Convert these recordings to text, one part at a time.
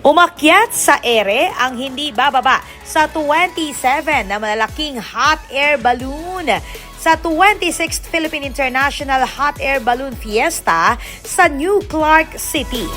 Umakyat sa ere ang hindi bababa sa 27 na malalaking hot air balloon sa 26th Philippine International Hot Air Balloon Fiesta sa New Clark City.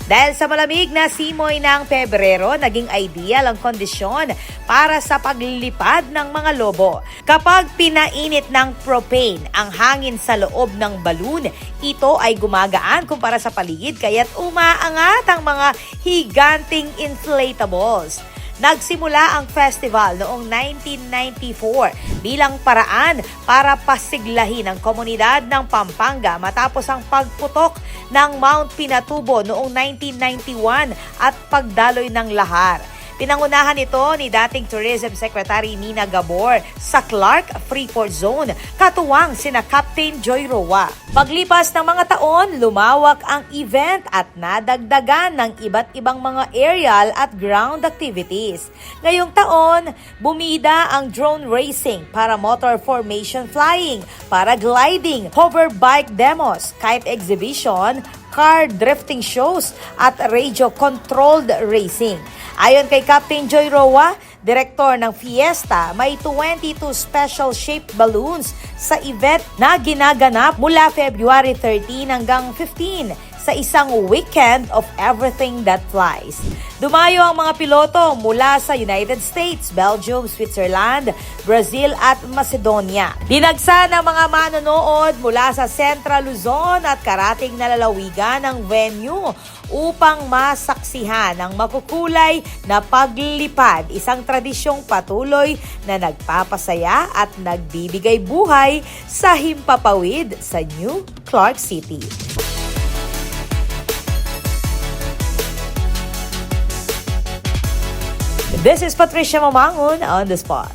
Dahil sa malamig na simoy ng Pebrero, naging ideal ang kondisyon para sa paglilipad ng mga lobo. Kapag pinainit ng propane ang hangin sa loob ng balloon, ito ay gumagaan kumpara sa paligid kaya't umaangat ang mga higanting inflatables. Nagsimula ang festival noong 1994 bilang paraan para pasiglahin ang komunidad ng Pampanga matapos ang pagputok ng Mount Pinatubo noong 1991 at pagdaloy ng lahar. Pinangunahan ito ni dating Tourism Secretary Nina Gabor sa Clark Freeport Zone, katuwang sina Captain Joy Roa. Paglipas ng mga taon, lumawak ang event at nadagdagan ng iba't ibang mga aerial at ground activities. Ngayong taon, bumida ang drone racing, para motor formation flying, paragliding, hoverbike demos, kite exhibition, car drifting shows at radio-controlled racing. Ayon kay Captain Joy Roa, direktor ng Fiesta, may 22 special-shaped balloons sa event na ginaganap mula February 13 hanggang 15 sa isang weekend of everything that flies. Dumayo ang mga piloto mula sa United States, Belgium, Switzerland, Brazil at Macedonia. Dinagsa ng mga manonood mula sa Central Luzon at karating na lalawigan ng venue upang masaksihan ang makukulay na paglilipad, isang tradisyong patuloy na nagpapasaya at nagbibigay buhay sa himpapawid sa New Clark City. This is Patricia Mamangon on the spot.